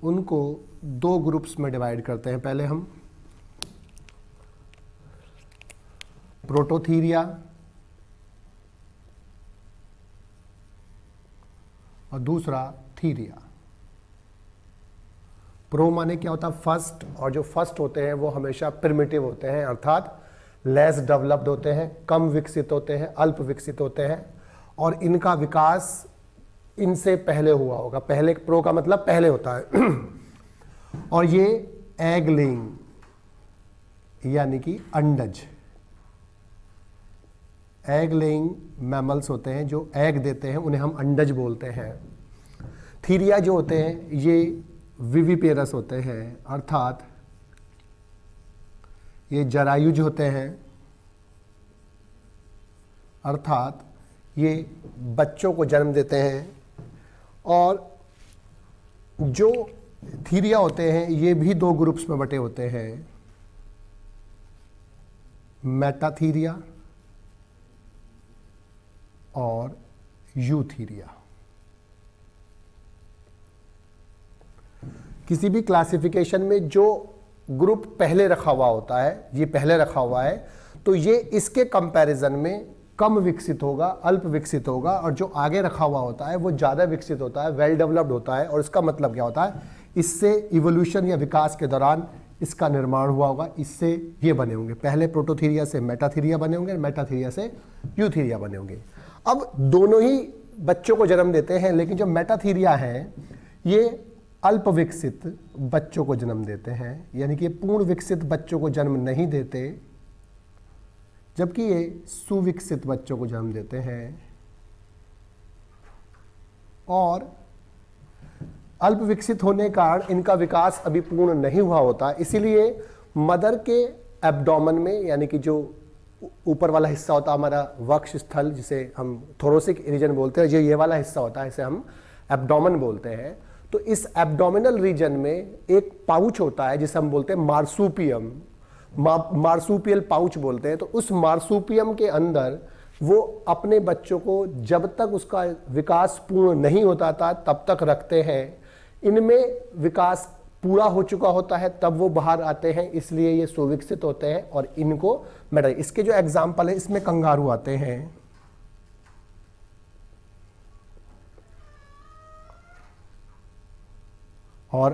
उनको दो ग्रुप्स में डिवाइड करते हैं। पहले हम प्रोटोथीरिया और दूसरा थीरिया। प्रो माने क्या होता है? फर्स्ट, और जो फर्स्ट होते हैं वो हमेशा प्रिमिटिव होते हैं, अर्थात लेस डेवलप्ड होते हैं, कम विकसित होते हैं, अल्प विकसित होते हैं, और इनका विकास इनसे पहले हुआ होगा। पहले, प्रो का मतलब पहले होता है। और ये एग लेइंग यानी कि अंडज, एग लेइंग मैमल्स होते हैं जो एग देते हैं, उन्हें हम अंडज बोलते हैं। थीरिया जो होते हैं ये विविपेरस होते हैं, अर्थात ये जरायुज होते हैं, अर्थात ये बच्चों को जन्म देते हैं। और जो थीरिया होते हैं ये भी दो ग्रुप्स में बटे होते हैं, मेटाथीरिया और यूथीरिया। किसी भी क्लासिफिकेशन में जो ग्रुप पहले रखा हुआ होता है, ये पहले रखा हुआ है, तो ये इसके कंपैरिजन में कम विकसित होगा, अल्प विकसित होगा, और जो आगे रखा हुआ होता है वो ज़्यादा विकसित होता है, वेल डेवलप्ड होता है। और इसका मतलब क्या होता है? इससे इवोल्यूशन या विकास के दौरान इसका निर्माण हुआ होगा, इससे ये बने होंगे। पहले प्रोटोथीरिया से मेटाथीरिया बने होंगे, मेटाथीरिया से यूथीरिया बने होंगे। अब दोनों ही बच्चों को जन्म देते हैं, लेकिन जो मेटाथीरिया है ये अल्प विकसित बच्चों को जन्म देते हैं, यानी कि पूर्ण विकसित बच्चों को जन्म नहीं देते, जबकि ये सुविकसित बच्चों को जन्म देते हैं। और अल्प विकसित होने का कारण इनका विकास अभी पूर्ण नहीं हुआ होता, इसीलिए मदर के एब्डोमेन में, यानी कि जो ऊपर वाला हिस्सा होता है हमारा वक्ष स्थल, जिसे हम थोरोसिक रीजन बोलते हैं, जो ये वाला हिस्सा होता है इसे हम एब्डोमेन बोलते हैं। तो इस एब्डोमिनल रीजन में एक पाउच होता है जिसे हम बोलते हैं मार्सूपियम, मार्सूपियल पाउच बोलते हैं। तो उस मार्सूपियम के अंदर वो अपने बच्चों को जब तक उसका विकास पूर्ण नहीं होता था तब तक रखते हैं। इनमें विकास पूरा हो चुका होता है तब वो बाहर आते हैं, इसलिए ये सुविकसित होते हैं और इनको मेटा। इसके जो एग्जाम्पल है इसमें कंगारू आते हैं, और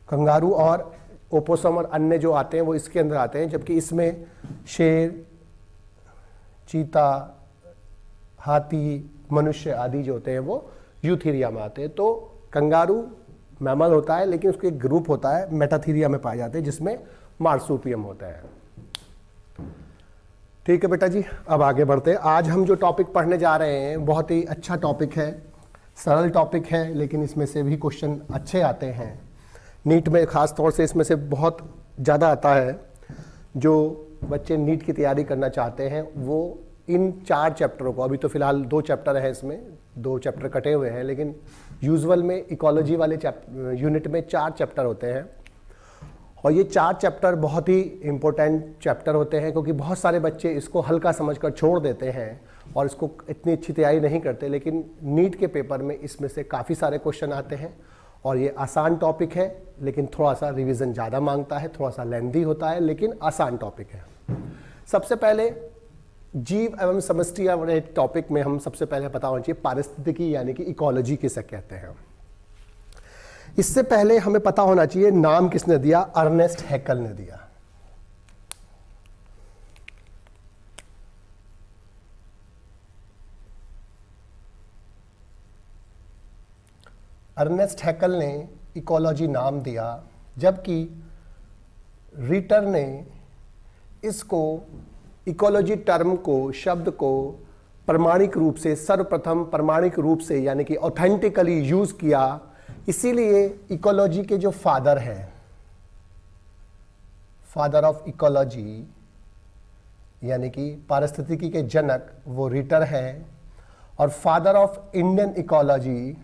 कंगारू और ओपोसम और अन्य जो आते हैं वो इसके अंदर आते हैं, जबकि इसमें शेर, चीता, हाथी, मनुष्य आदि जो होते हैं वो यूथीरिया में आते हैं। तो कंगारू मैमल होता है, लेकिन उसके एक ग्रुप होता है मेटाथीरिया में पाए जाते हैं जिसमें मार्सूपियम होता है। ठीक है बेटा जी, अब आगे बढ़ते हैं। आज हम जो टॉपिक पढ़ने जा रहे हैं बहुत ही अच्छा टॉपिक है, सरल टॉपिक है, लेकिन इसमें से भी क्वेश्चन अच्छे आते हैं। नीट में खास तौर से इसमें से बहुत ज़्यादा आता है। जो बच्चे नीट की तैयारी करना चाहते हैं वो इन 4 चैप्टरों को, अभी तो फिलहाल 2 चैप्टर हैं, इसमें 2 चैप्टर कटे हुए हैं, लेकिन यूजुअल में इकोलॉजी वाले यूनिट में 4 चैप्टर होते हैं। और ये 4 चैप्टर बहुत ही इम्पोर्टेंट चैप्टर होते हैं, क्योंकि बहुत सारे बच्चे इसको हल्का समझकर छोड़ देते हैं और इसको इतनी अच्छी तैयारी नहीं करते, लेकिन नीट के पेपर में इसमें से काफ़ी सारे क्वेश्चन आते हैं। और ये आसान टॉपिक है, लेकिन थोड़ा सा रिवीजन ज़्यादा मांगता है, थोड़ा सा लेंथी होता है, लेकिन आसान टॉपिक है। सबसे पहले जीव एवं समष्टि वाले टॉपिक में हम सबसे पहले पता होना चाहिए पारिस्थितिकी यानी कि इकोलॉजी किसे कहते हैं। इससे पहले हमें पता होना चाहिए नाम किसने दिया। अर्नेस्ट हैकल ने दिया। अर्नेस्ट हैकल ने इकोलॉजी नाम दिया, जबकि रीटर ने इसको इकोलॉजी टर्म को, शब्द को प्रमाणिक रूप से, सर्वप्रथम प्रमाणिक रूप से यानी कि ऑथेंटिकली यूज किया। इसीलिए इकोलॉजी के जो फादर हैं, फादर ऑफ इकोलॉजी यानी कि पारिस्थितिकी के जनक, वो रीटर हैं। और फादर ऑफ इंडियन इकोलॉजी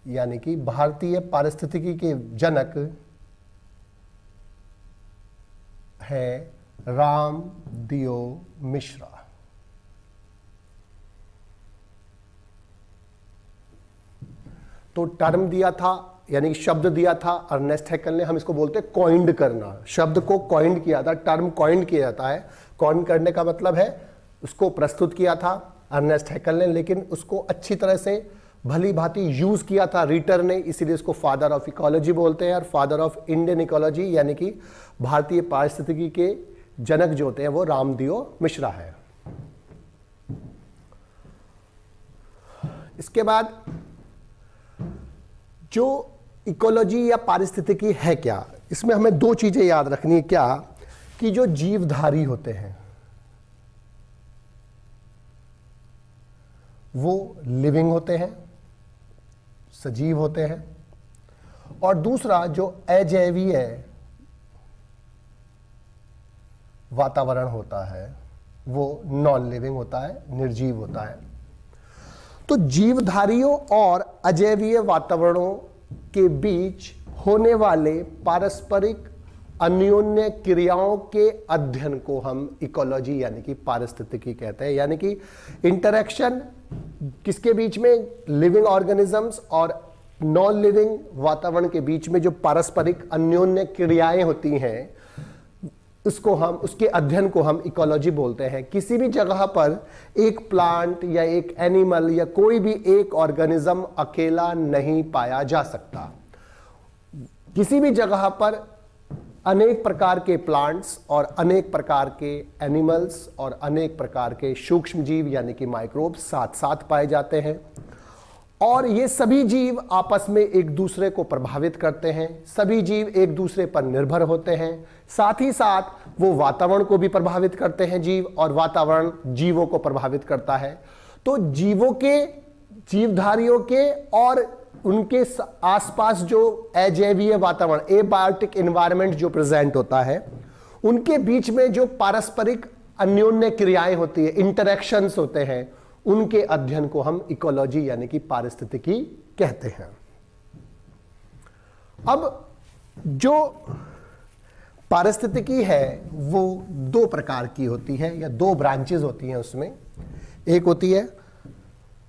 यानी कि भारतीय पारिस्थितिकी के जनक है रामदियो मिश्रा। तो टर्म दिया था यानी शब्द दिया था अर्नेस्ट हैकेल ने, हम इसको बोलते हैं कॉइंड करना। शब्द को कॉइंड किया था, टर्म कॉइंड किया जाता है। कॉइंड करने का मतलब है उसको प्रस्तुत किया था अर्नेस्ट हैकेल ने, लेकिन उसको अच्छी तरह से भली भांति यूज किया था रीटर ने, इसीलिए उसको फादर ऑफ इकोलॉजी बोलते हैं। और फादर ऑफ इंडियन इकोलॉजी यानी कि भारतीय पारिस्थितिकी के जनक जो होते हैं वो रामदियो मिश्रा है। इसके बाद जो इकोलॉजी या पारिस्थितिकी है क्या, इसमें हमें दो चीजें याद रखनी है। क्या कि जो जीवधारी होते हैं वो लिविंग होते हैं, सजीव होते हैं, और दूसरा जो अजैवीय वातावरण होता है वो नॉन लिविंग होता है, निर्जीव होता है। तो जीवधारियों और अजैवीय वातावरणों के बीच होने वाले पारस्परिक अन्योन्य क्रियाओं के अध्ययन को हम इकोलॉजी यानी कि पारिस्थितिकी कहते हैं। यानी कि इंटरेक्शन किसके बीच में, लिविंग ऑर्गेनिजम्स और नॉन लिविंग वातावरण के बीच में जो पारस्परिक अन्योन्य क्रियाएं होती हैं उसके अध्ययन को हम इकोलॉजी बोलते हैं। किसी भी जगह पर एक प्लांट या एक एनिमल या कोई भी एक ऑर्गेनिज्म अकेला नहीं पाया जा सकता। किसी भी जगह पर अनेक प्रकार के प्लांट्स और अनेक प्रकार के एनिमल्स और अनेक प्रकार के सूक्ष्म जीव यानी कि माइक्रोब्स साथ साथ पाए जाते हैं, और ये सभी जीव आपस में एक दूसरे को प्रभावित करते हैं। सभी जीव एक दूसरे पर निर्भर होते हैं, साथ ही साथ वो वातावरण को भी प्रभावित करते हैं जीव, और वातावरण जीवों को प्रभावित करता है। तो जीवों के, जीवधारियों के और उनके आसपास जो अजैवीय वातावरण, एबायोटिक एनवायरनमेंट जो प्रेजेंट होता है, उनके बीच में जो पारस्परिक अन्योन्य क्रियाएं होती है, इंटरेक्शंस होते हैं, उनके अध्ययन को हम इकोलॉजी यानी कि पारिस्थितिकी कहते हैं। अब जो पारिस्थितिकी है वो दो प्रकार की होती है या दो ब्रांचेस होती हैं उसमें। एक होती है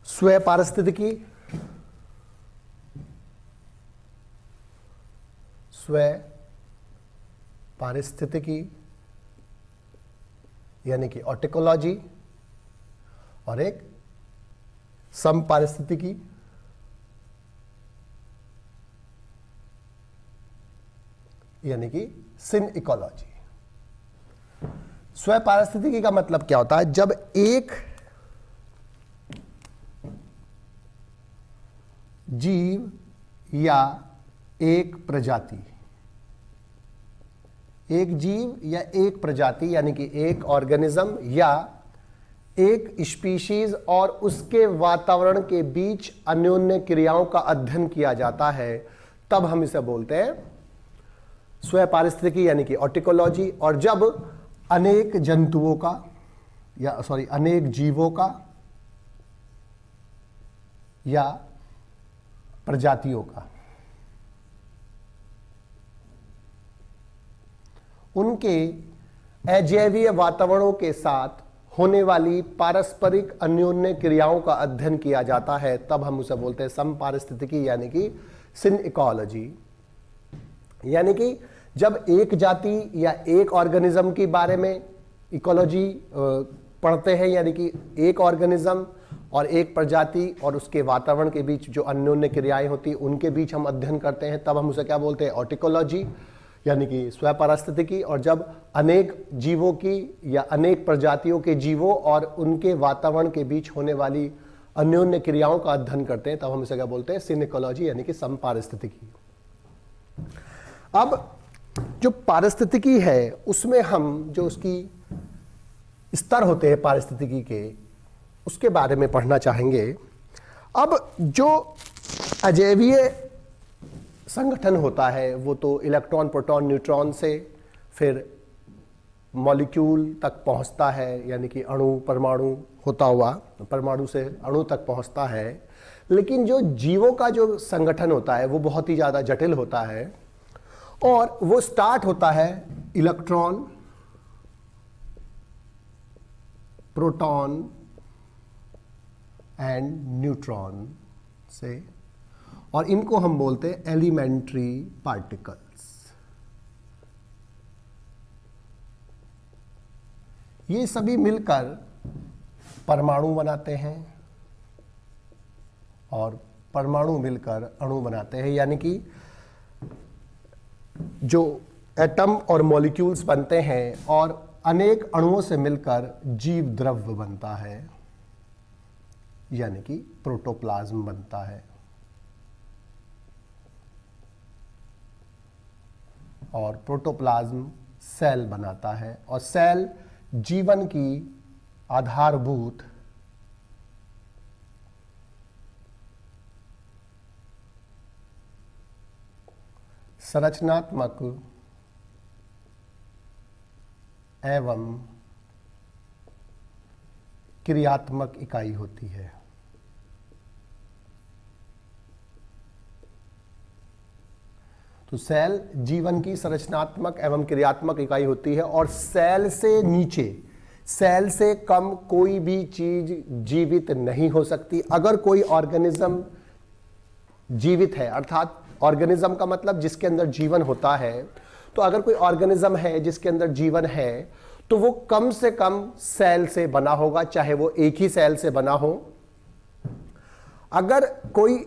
स्वयं पारिस्थितिकी, स्वयं पारिस्थितिकी यानी कि ऑटिकोलॉजी, और एक समपारिस्थितिकी यानी कि सिन इकोलॉजी। स्वयं पारिस्थितिकी का मतलब क्या होता है, जब एक जीव या एक प्रजाति, एक जीव या एक प्रजाति यानी कि एक ऑर्गेनिज्म या एक स्पीशीज और उसके वातावरण के बीच अन्योन्य क्रियाओं का अध्ययन किया जाता है, तब हम इसे बोलते हैं स्वयं पारिस्थितिकी यानी कि ऑटिकोलॉजी। और जब अनेक जंतुओं का अनेक जीवों का या प्रजातियों का उनके अजैवीय वातावरणों के साथ होने वाली पारस्परिक अन्योन्य क्रियाओं का अध्ययन किया जाता है, तब हम उसे बोलते हैं समपारिस्थितिकी यानी कि सिन इकोलॉजी। यानी कि जब एक जाति या एक ऑर्गेनिज्म के बारे में इकोलॉजी पढ़ते हैं, यानी कि एक ऑर्गेनिज्म और एक प्रजाति और उसके वातावरण के बीच जो अन्योन्य क्रियाएं होती हैं उनके बीच हम अध्ययन करते हैं, तब हम उसे क्या बोलते हैं, ऑटिकोलॉजी यानी कि स्वयं पारिस्थितिकी। और जब अनेक जीवों की या अनेक प्रजातियों के जीवों और उनके वातावरण के बीच होने वाली अन्योन्य क्रियाओं का अध्ययन करते हैं, तब हम इसे क्या बोलते हैं, सिन इकोलॉजी यानी कि समपारिस्थितिकी। अब जो पारिस्थितिकी है उसमें हम जो उसकी स्तर होते हैं पारिस्थितिकी के, उसके बारे में पढ़ना चाहेंगे। अब जो अजैवीय संगठन होता है वो तो इलेक्ट्रॉन, प्रोटॉन, न्यूट्रॉन से फिर मॉलिक्यूल तक पहुंचता है, यानी कि अणु, परमाणु होता हुआ परमाणु से अणु तक पहुंचता है। लेकिन जो जीवों का जो संगठन होता है वो बहुत ही ज़्यादा जटिल होता है, और वो स्टार्ट होता है इलेक्ट्रॉन, प्रोटॉन एंड न्यूट्रॉन से, और इनको हम बोलते हैं एलिमेंट्री पार्टिकल्स। ये सभी मिलकर परमाणु बनाते हैं और परमाणु मिलकर अणु बनाते हैं, यानी कि जो एटम और मॉलिक्यूल्स बनते हैं और अनेक अणुओं से मिलकर जीव द्रव्य बनता है, यानी कि प्रोटोप्लाज्म बनता है। और प्रोटोप्लाज्म सेल बनाता है और सेल जीवन की आधारभूत संरचनात्मक एवं क्रियात्मक इकाई होती है। तो सेल जीवन की संरचनात्मक एवं क्रियात्मक इकाई होती है और सेल से नीचे, सेल से कम कोई भी चीज जीवित नहीं हो सकती। अगर कोई ऑर्गेनिज्म जीवित है, अर्थात ऑर्गेनिज्म का मतलब जिसके अंदर जीवन होता है, तो अगर कोई ऑर्गेनिज्म है जिसके अंदर जीवन है तो वो कम से कम सेल से बना होगा, चाहे वो एक ही सेल से बना हो। अगर कोई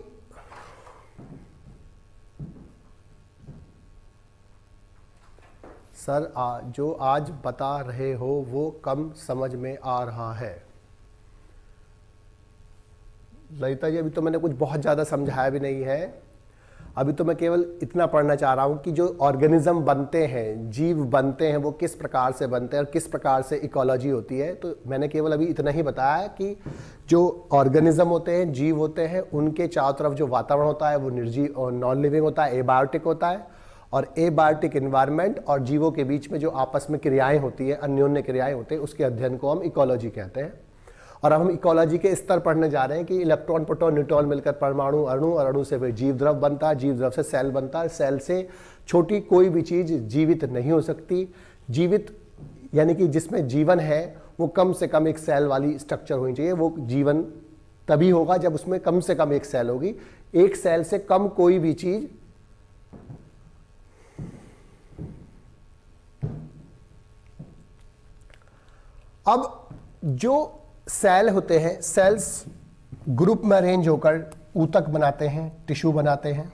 सर जो आज बता रहे हो वो कम समझ में आ रहा है। ललिता जी, अभी तो मैंने कुछ बहुत ज़्यादा समझाया भी नहीं है, अभी तो मैं केवल इतना पढ़ना चाह रहा हूँ कि जो ऑर्गेनिज्म बनते हैं, जीव बनते हैं, वो किस प्रकार से बनते हैं और किस प्रकार से इकोलॉजी होती है। तो मैंने केवल अभी इतना ही बताया कि जो ऑर्गेनिज्म होते हैं, जीव होते हैं, उनके चारों तरफ जो वातावरण होता है वो निर्जीव और नॉन लिविंग होता है, एबायोटिक होता है। और एबायोटिक इन्वायरमेंट और जीवों के बीच में जो आपस में क्रियाएं होती है, अन्योन्य क्रियाएं होती है, उसके अध्ययन को हम इकोलॉजी कहते हैं। और अब हम इकोलॉजी के स्तर पढ़ने जा रहे हैं कि इलेक्ट्रॉन, प्रोटॉन, न्यूट्रॉन मिलकर परमाणु, अणु, और अणु से फिर जीव द्रव बनता है, जीव द्रव से सेल बनता है। सेल से छोटी कोई भी चीज जीवित नहीं हो सकती। जीवित यानी कि जिसमें जीवन है वो कम से कम एक सेल वाली स्ट्रक्चर होनी चाहिए। वो जीवन तभी होगा जब उसमें कम से कम एक सेल होगी। एक सेल से कम कोई भी चीज अब जो सेल होते हैं, सेल्स ग्रुप में अरेंज होकर ऊतक बनाते हैं, टिश्यू बनाते हैं।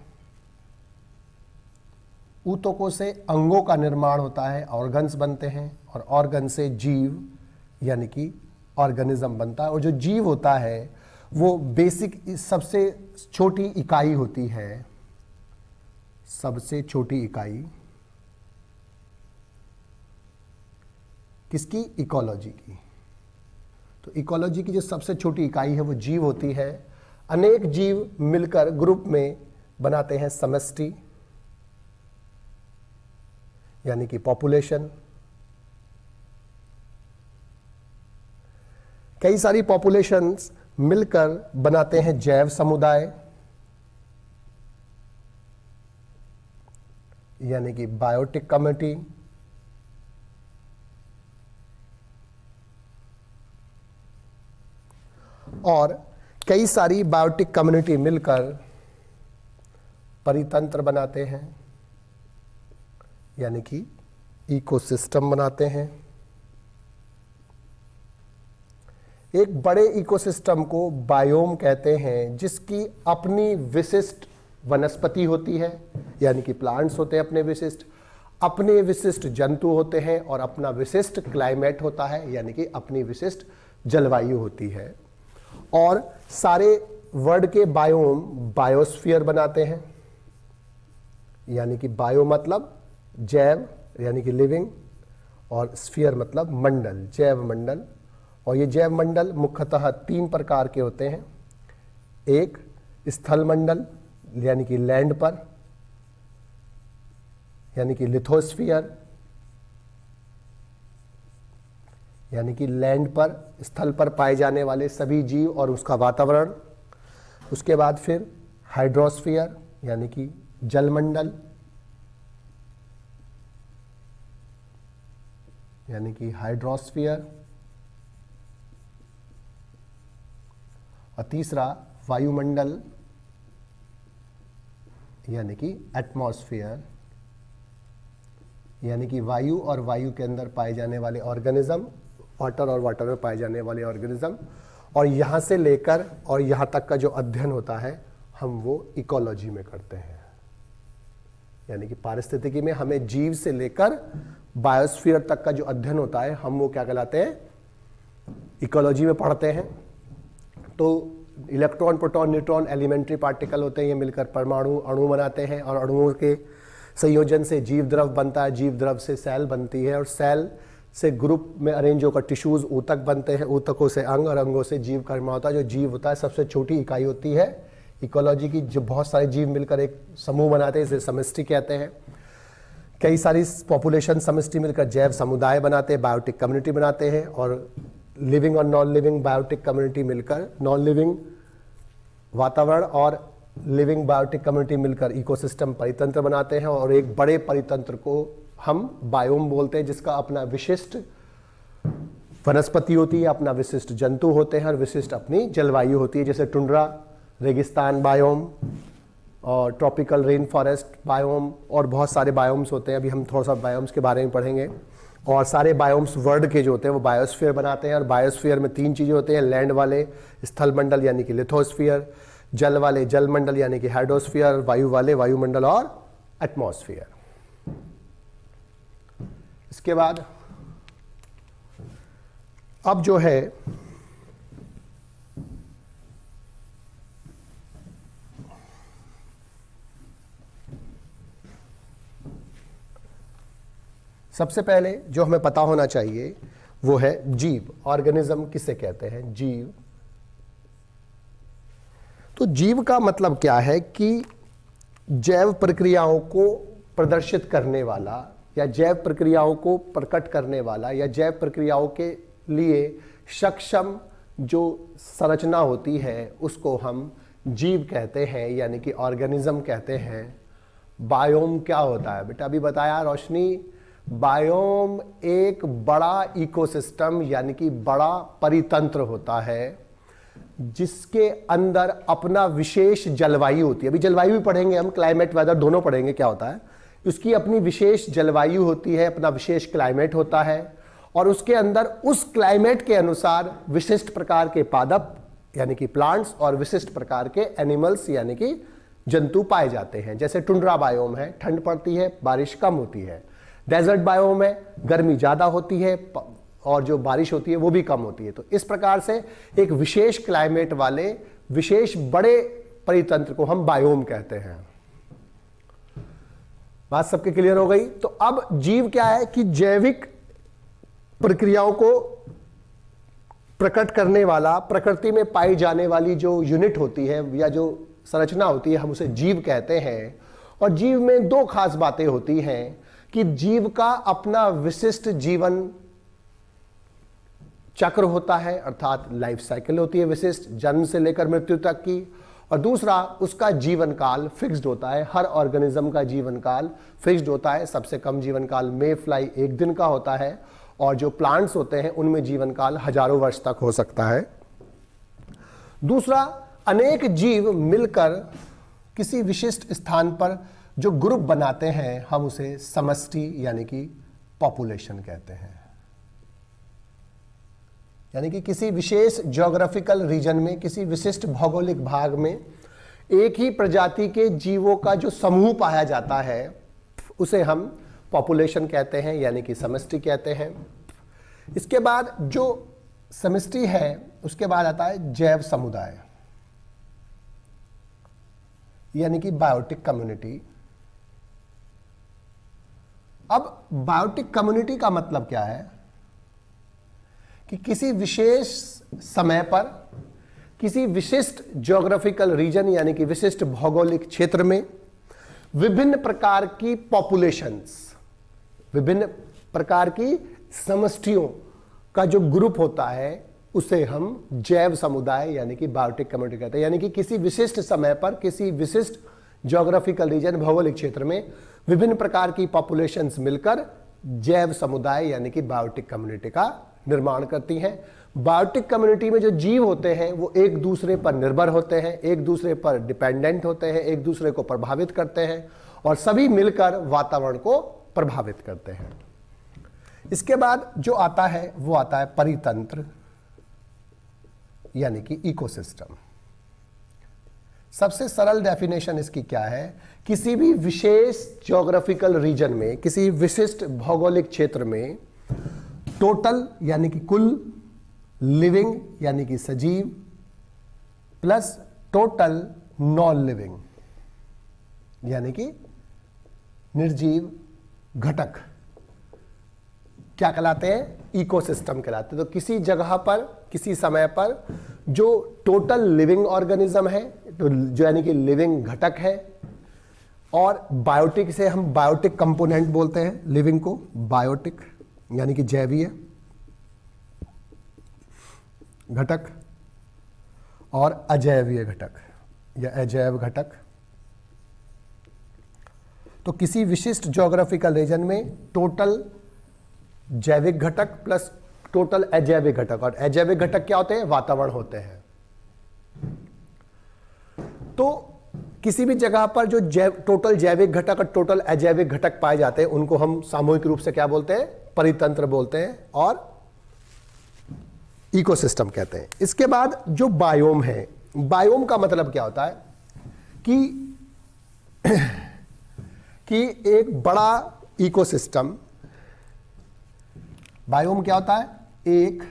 ऊतकों से अंगों का निर्माण होता है, ऑर्गन्स बनते हैं, और ऑर्गन से जीव यानी कि ऑर्गेनिज्म बनता है। और जो जीव होता है वो बेसिक सबसे छोटी इकाई होती है, सबसे छोटी इकाई किसकी? इकोलॉजी की। तो इकोलॉजी की जो सबसे छोटी इकाई है वो जीव होती है। अनेक जीव मिलकर ग्रुप में बनाते हैं समष्टि यानी कि पॉपुलेशन। कई सारी पॉपुलेशंस मिलकर बनाते हैं जैव समुदाय यानी कि बायोटिक कम्युनिटी। और कई सारी बायोटिक कम्युनिटी मिलकर परितंत्र बनाते हैं यानी कि इकोसिस्टम बनाते हैं। एक बड़े इकोसिस्टम को बायोम कहते हैं, जिसकी अपनी विशिष्ट वनस्पति होती है यानी कि प्लांट्स होते हैं अपने विशिष्ट, अपने विशिष्ट जंतु होते हैं और अपना विशिष्ट क्लाइमेट होता है यानी कि अपनी विशिष्ट जलवायु होती है। और सारे वर्ल्ड के बायोम बायोस्फीयर बनाते हैं यानी कि बायो मतलब जैव यानी कि लिविंग, और स्फीयर मतलब मंडल, जैव मंडल। और ये जैव मंडल मुख्यतः 3 प्रकार के होते हैं। एक स्थल मंडल यानी कि लैंड पर यानी कि लिथोस्फीयर यानी कि लैंड पर, स्थल पर पाए जाने वाले सभी जीव और उसका वातावरण। उसके बाद फिर हाइड्रोस्फीयर यानी कि जलमंडल यानी कि हाइड्रोस्फीयर, और तीसरा वायुमंडल यानी कि एटमॉस्फेयर, यानी कि वायु और वायु के अंदर पाए जाने वाले ऑर्गेनिज्म, वाटर और वाटर में पाए जाने वाले ऑर्गेनिज्म, और यहाँ से लेकर और यहाँ तक का जो अध्ययन होता है हम वो इकोलॉजी में करते हैं। यानी कि पारिस्थितिकी में हमें जीव से लेकर बायोस्फीयर तक का जो अध्ययन होता है हम वो क्या कहलाते हैं, इकोलॉजी में पढ़ते हैं। तो electron, proton, neutron elementary particle होते हैं, ये मिलकर परमाणु अणु बनाते हैं और अणुओं के संयोजन से जीव द्रव बनता है, जीव द्रव से सेल बनती है और सेल से ग्रुप में अरेंज होकर टिश्यूज ऊतक बनते हैं, ऊतकों से अंग और अंगों से जीव कर्म होता है। जो जीव होता है सबसे छोटी इकाई होती है इकोलॉजी की, जो बहुत सारे जीव मिलकर एक समूह बनाते हैं, इसे समष्टि कहते हैं। कई सारी पॉपुलेशन समष्टि मिलकर जैव समुदाय बनाते हैं, बायोटिक कम्युनिटी बनाते हैं, और लिविंग और नॉन लिविंग बायोटिक कम्युनिटी मिलकर, नॉन लिविंग वातावरण और लिविंग बायोटिक कम्युनिटी मिलकर इकोसिस्टम परितंत्र बनाते हैं। और एक बड़े परितंत्र को हम बायोम बोलते हैं, जिसका अपना विशिष्ट वनस्पति होती है, अपना विशिष्ट जंतु होते हैं और विशिष्ट अपनी जलवायु होती है। जैसे टुंड्रा रेगिस्तान बायोम और ट्रॉपिकल रेन फॉरेस्ट बायोम और बहुत सारे बायोम्स होते हैं। अभी हम थोड़ा सा बायोम्स के बारे में पढ़ेंगे। और सारे बायोम्स वर्ल्ड के जो होते हैं वो बायोस्फीयर बनाते हैं। और बायोस्फीयर में 3 चीज़ें होती हैं, लैंड वाले स्थल मंडल यानी कि लिथोस्फीयर, जल वाले जल मंडल यानी कि हाइड्रोस्फीयर, वायु वाले वायुमंडल और एटमॉस्फेयर। इसके बाद अब जो है सबसे पहले जो हमें पता होना चाहिए वो है जीव। ऑर्गेनिज्म किसे कहते हैं? जीव। तो जीव का मतलब क्या है कि जैव प्रक्रियाओं को प्रदर्शित करने वाला या जैव प्रक्रियाओं को प्रकट करने वाला या जैव प्रक्रियाओं के लिए सक्षम जो संरचना होती है उसको हम जीव कहते हैं, यानी कि ऑर्गेनिज्म कहते हैं। बायोम क्या होता है बेटा? अभी बताया रोशनी। बायोम एक बड़ा इकोसिस्टम यानी कि बड़ा परितंत्र होता है जिसके अंदर अपना विशेष जलवायु होती है। अभी जलवायु भी पढ़ेंगे हम, क्लाइमेट वेदर दोनों पढ़ेंगे क्या होता है। उसकी अपनी विशेष जलवायु होती है, अपना विशेष क्लाइमेट होता है और उसके अंदर उस क्लाइमेट के अनुसार विशिष्ट प्रकार के पादप यानी कि प्लांट्स और विशिष्ट प्रकार के एनिमल्स यानी कि जंतु पाए जाते हैं। जैसे टुंड्रा बायोम है, ठंड पड़ती है, बारिश कम होती है। डेजर्ट बायोम है, गर्मी ज़्यादा होती है और जो बारिश होती है वो भी कम होती है। तो इस प्रकार से एक विशेष क्लाइमेट वाले विशेष बड़े परितंत्र को हम बायोम कहते हैं। बात सबके क्लियर हो गई? तो अब जीव क्या है कि जैविक प्रक्रियाओं को प्रकट करने वाला, प्रकृति में पाई जाने वाली जो यूनिट होती है या जो संरचना होती है हम उसे जीव कहते हैं। और जीव में 2 खास बातें होती हैं कि जीव का अपना विशिष्ट जीवन चक्र होता है, अर्थात लाइफ साइकिल होती है विशिष्ट, जन्म से लेकर मृत्यु तक की। और दूसरा, उसका जीवन काल फिक्स्ड होता है। हर ऑर्गेनिज्म का जीवन काल फिक्स्ड होता है। सबसे कम जीवन काल मे फ्लाई 1 दिन का होता है और जो प्लांट्स होते हैं उनमें जीवन काल हजारों वर्ष तक हो सकता है। दूसरा, अनेक जीव मिलकर किसी विशिष्ट स्थान पर जो ग्रुप बनाते हैं हम उसे समष्टि यानी कि पॉपुलेशन कहते हैं। यानी कि किसी विशेष ज्योग्राफिकल रीजन में, किसी विशिष्ट भौगोलिक भाग में एक ही प्रजाति के जीवों का जो समूह पाया जाता है उसे हम पॉपुलेशन कहते हैं यानी कि समष्टि कहते हैं। इसके बाद जो समष्टि है उसके बाद आता है जैव समुदाय यानी कि बायोटिक कम्युनिटी। अब बायोटिक कम्युनिटी का मतलब क्या है कि किसी विशेष समय पर किसी विशिष्ट ज्योग्राफिकल रीजन यानी कि विशिष्ट भौगोलिक क्षेत्र में विभिन्न प्रकार की पॉपुलेशंस, विभिन्न प्रकार की समष्टियों का जो ग्रुप होता है उसे हम जैव समुदाय यानी कि बायोटिक कम्युनिटी कहते हैं। यानी कि किसी विशिष्ट समय पर किसी विशिष्ट ज्योग्राफिकल रीजन भौगोलिक क्षेत्र में विभिन्न प्रकार की पॉपुलेशंस मिलकर जैव समुदाय यानी कि बायोटिक कम्युनिटी का निर्माण करती हैं। बायोटिक कम्युनिटी में जो जीव होते हैं वो एक दूसरे पर निर्भर होते हैं, एक दूसरे पर डिपेंडेंट होते हैं, एक दूसरे को प्रभावित करते हैं और सभी मिलकर वातावरण को प्रभावित करते हैं। इसके बाद जो आता है वो आता है परितंत्र यानी कि इकोसिस्टम। सबसे सरल डेफिनेशन इसकी क्या है? किसी भी विशेष ज्योग्राफिकल रीजन में, किसी विशिष्ट भौगोलिक क्षेत्र में टोटल यानी कि कुल, लिविंग यानी कि सजीव, प्लस टोटल नॉन लिविंग यानी कि निर्जीव घटक क्या कहलाते हैं? इकोसिस्टम कहलाते हैं। तो किसी जगह पर, किसी समय पर जो टोटल लिविंग ऑर्गेनिज्म है, तो जो यानी कि लिविंग घटक है, और बायोटिक से हम बायोटिक कंपोनेंट बोलते हैं लिविंग को, बायोटिक यानी कि जैवीय घटक, और अजैवीय घटक या अजैव घटक। तो किसी विशिष्ट ज्योग्राफिकल रीजन में टोटल जैविक घटक प्लस टोटल अजैविक घटक, और अजैविक घटक क्या होते हैं? वातावरण होते हैं। तो किसी भी जगह पर जो टोटल जैविक घटक और टोटल अजैविक घटक पाए जाते हैं उनको हम सामूहिक रूप से क्या बोलते हैं? परितंत्र बोलते हैं और इकोसिस्टम कहते हैं। इसके बाद जो बायोम है, बायोम का मतलब क्या होता है कि एक बड़ा इकोसिस्टम, बायोम क्या होता है? एक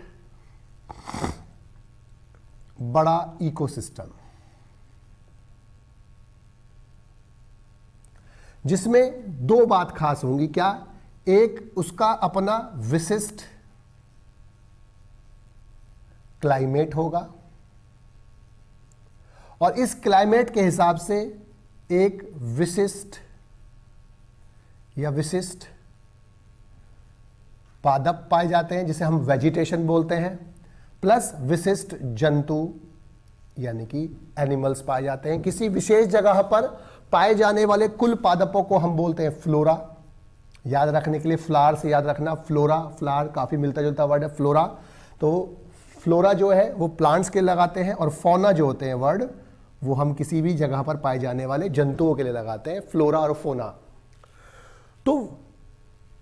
बड़ा इकोसिस्टम जिसमें दो बात खास होंगी। क्या? एक उसका अपना विशिष्ट क्लाइमेट होगा और इस क्लाइमेट के हिसाब से एक विशिष्ट या विशिष्ट पादप पाए जाते हैं जिसे हम वेजिटेशन बोलते हैं, प्लस विशिष्ट जंतु यानी कि एनिमल्स पाए जाते हैं। किसी विशेष जगह पर पाए जाने वाले कुल पादपों को हम बोलते हैं फ्लोरा। याद रखने के लिए फ्लावर से याद रखना, फ्लोरा फ्लावर काफी मिलता जुलता वर्ड है फ्लोरा। तो फ्लोरा जो है वो प्लांट्स के लगाते हैं और फौना जो होते हैं वर्ड वो हम किसी भी जगह पर पाए जाने वाले जंतुओं के लिए लगाते हैं, फ्लोरा और फोना। तो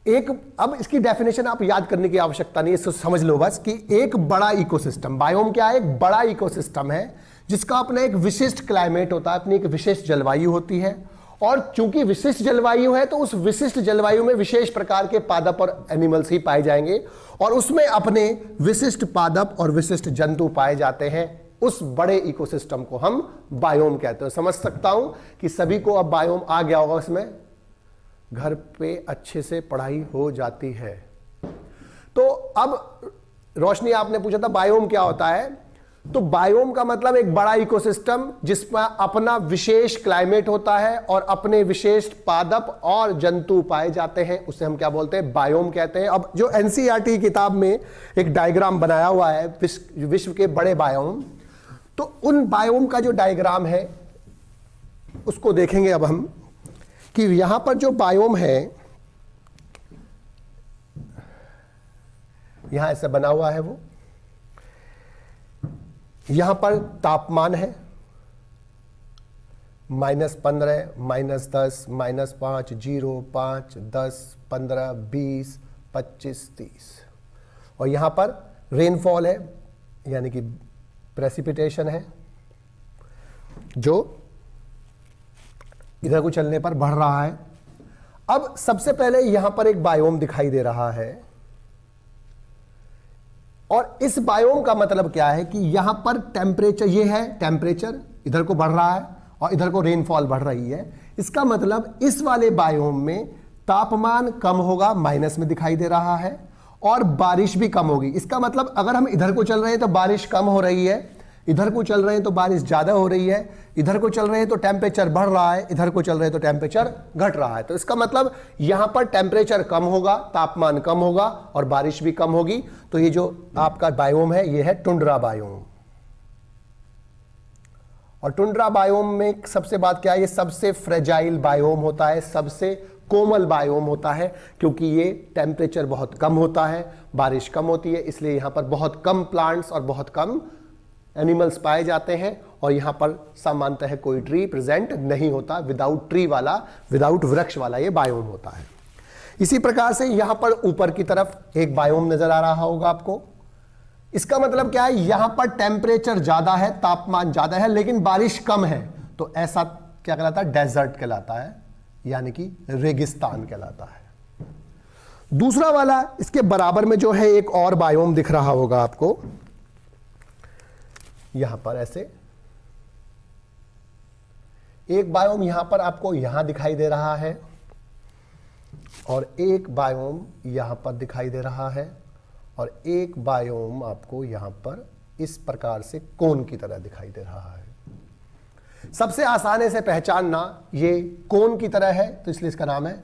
एक, अब इसकी डेफिनेशन आप याद करने की आवश्यकता नहीं है, इसको समझ लो बस कि एक बड़ा इकोसिस्टम, बायोम क्या है? एक बड़ा इकोसिस्टम है जिसका अपना एक विशिष्ट क्लाइमेट होता है, अपनी एक विशिष्ट जलवायु होती है, और चूंकि विशिष्ट जलवायु है तो उस विशिष्ट जलवायु में विशेष प्रकार के पादप और एनिमल्स ही पाए जाएंगे और उसमें अपने विशिष्ट पादप और विशिष्ट जंतु पाए जाते हैं। उस बड़े इकोसिस्टम को हम बायोम कहते हैं। समझ सकता हूं कि सभी को अब बायोम आ गया होगा, इसमें घर पे अच्छे से पढ़ाई हो जाती है। तो अब रोशनी, आपने पूछा था बायोम क्या होता है, तो बायोम का मतलब एक बड़ा इकोसिस्टम जिसमें अपना विशेष क्लाइमेट होता है और अपने विशेष पादप और जंतु पाए जाते हैं, उसे हम क्या बोलते हैं? बायोम कहते हैं। अब जो एनसीईआरटी किताब में एक डायग्राम बनाया हुआ है विश्व के बड़े बायोम, तो उन बायोम का जो डायग्राम है उसको देखेंगे अब हम कि यहां पर जो बायोम है यहां ऐसा बना हुआ है, वो यहां पर तापमान है -15, -10, -5, 0, 5, 10, 15, 20, 25, 30, और यहां पर रेनफॉल है यानी कि प्रेसिपिटेशन है जो इधर को चलने पर बढ़ रहा है। अब सबसे पहले यहां पर एक बायोम दिखाई दे रहा है और इस बायोम का मतलब क्या है कि यहां पर टेम्परेचर, ये है टेम्परेचर इधर को बढ़ रहा है और इधर को रेनफॉल बढ़ रही है। इसका मतलब इस वाले बायोम में तापमान कम होगा, माइनस में दिखाई दे रहा है, और बारिश भी कम होगी। इसका मतलब अगर हम इधर को चल रहे हैं तो बारिश कम हो रही है, इधर को चल रहे हैं तो बारिश ज्यादा हो रही है, इधर को चल रहे हैं तो टेम्परेचर बढ़ रहा है, इधर को चल रहे हैं तो टेम्परेचर घट रहा है। तो इसका मतलब यहां पर टेम्परेचर कम होगा, तापमान कम होगा और बारिश भी कम होगी। तो ये जो आपका बायोम है ये है टुंड्रा बायोम। और टुंड्रा बायोम में सबसे बात क्या है, ये सबसे फ्रेजाइल बायोम होता है, सबसे कोमल बायोम होता है, क्योंकि ये टेम्परेचर बहुत कम होता है, बारिश कम होती है, इसलिए यहां पर बहुत कम प्लांट्स और बहुत कम एनिमल्स पाए जाते हैं। और यहां पर सामान्यतः कोई ट्री प्रेजेंट नहीं होता, विदाउट ट्री वाला, विदाउट वृक्ष वाला ये बायोम होता है। इसी प्रकार से यहां पर ऊपर की तरफ एक बायोम नजर आ रहा होगा आपको। इसका मतलब क्या है, यहां पर टेम्परेचर ज्यादा है, तापमान ज्यादा है, लेकिन बारिश कम है, तो ऐसा क्या कहलाता है, डेजर्ट कहलाता है, यानी कि रेगिस्तान कहलाता है। दूसरा वाला इसके बराबर में जो है एक और बायोम दिख रहा होगा आपको, यहां पर ऐसे एक बायोम यहां पर आपको यहां दिखाई दे रहा है, और एक बायोम यहां पर दिखाई दे रहा है, और एक बायोम आपको यहां पर इस प्रकार से कोन की तरह दिखाई दे रहा है। सबसे आसानी से पहचानना ये कोन की तरह है, तो इसलिए इसका नाम है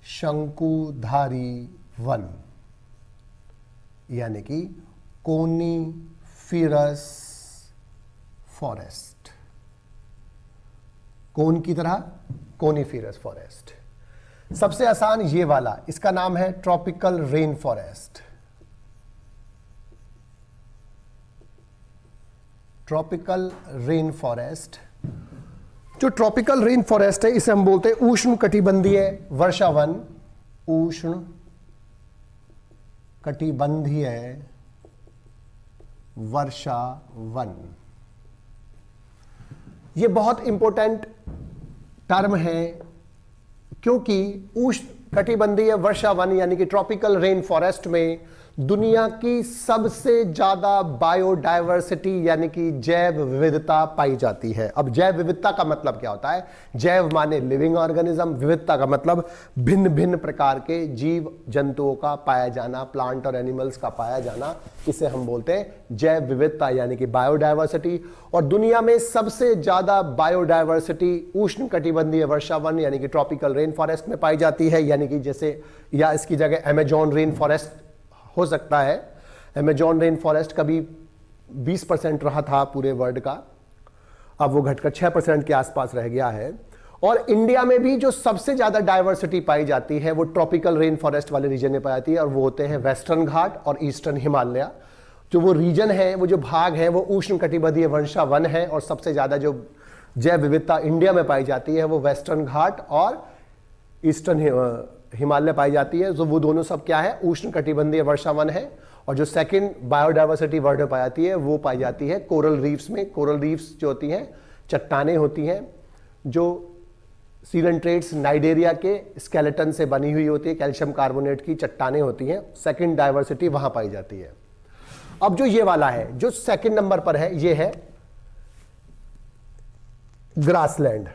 शंकुधारी वन, यानी कि कोनीफिरस फॉरेस्ट। कोन की तरह कोनीफिरस फॉरेस्ट। सबसे आसान ये वाला, इसका नाम है tropical rain forest. Tropical rain forest, जो ट्रॉपिकल रेन फॉरेस्ट है इसे हम बोलते हैं उष्ण कटिबंधीय वर्षा वन। उष्ण कटिबंधीय वर्षा वन, ये बहुत इंपॉर्टेंट टर्म है, क्योंकि उष्ण कटिबंधीय वर्षा वन यानी कि ट्रॉपिकल रेन फॉरेस्ट में दुनिया की सबसे ज्यादा बायोडायवर्सिटी यानी कि जैव विविधता पाई जाती है। अब जैव विविधता का मतलब क्या होता है, जैव माने लिविंग ऑर्गेनिज्म, विविधता का मतलब भिन्न भिन्न प्रकार के जीव जंतुओं का पाया जाना, प्लांट और एनिमल्स का पाया जाना, इसे हम बोलते हैं जैव विविधता यानी कि बायोडायवर्सिटी। और दुनिया में सबसे ज्यादा बायोडायवर्सिटी उष्ण कटिबंधीय वर्षा वन यानी कि ट्रॉपिकल रेन फॉरेस्ट में पाई जाती है, यानी कि जैसे या इसकी जगह अमेजॉन रेन फॉरेस्ट हो सकता है। अमेजॉन रेन फॉरेस्ट कभी 20% रहा था पूरे वर्ल्ड का, अब वो घटकर 6% के आसपास रह गया है। और इंडिया में भी जो सबसे ज्यादा डायवर्सिटी पाई जाती है वो ट्रॉपिकल रेन फॉरेस्ट वाले रीजन में पाई जाती है, और वो होते हैं वेस्टर्न घाट और ईस्टर्न हिमालय। जो वो रीजन है, वो जो भाग है, वो उष्ण कटिबंधीय वर्षा वन है, और सबसे ज्यादा जो जैव विविधता इंडिया में पाई जाती है वो वेस्टर्न घाट और ईस्टर्न हिमालय पाई जाती है। जो वो दोनों सब क्या है, उष्ण कटिबंधीय वर्षा वन है। और जो सेकंड बायोडायवर्सिटी वर्ल्ड में पाई जाती है वो पाई जाती है कोरल रीफ्स में। कोरल रीफ्स जो होती हैं, चट्टानें होती हैं जो सीलेंट्रेट्स नाइडेरिया के स्केलेटन से बनी हुई होती है, कैल्शियम कार्बोनेट की चट्टानें होती हैं, सेकंड डायवर्सिटी वहां पाई जाती है। अब जो ये वाला है, जो सेकंड नंबर पर है, ये है ग्रासलैंड।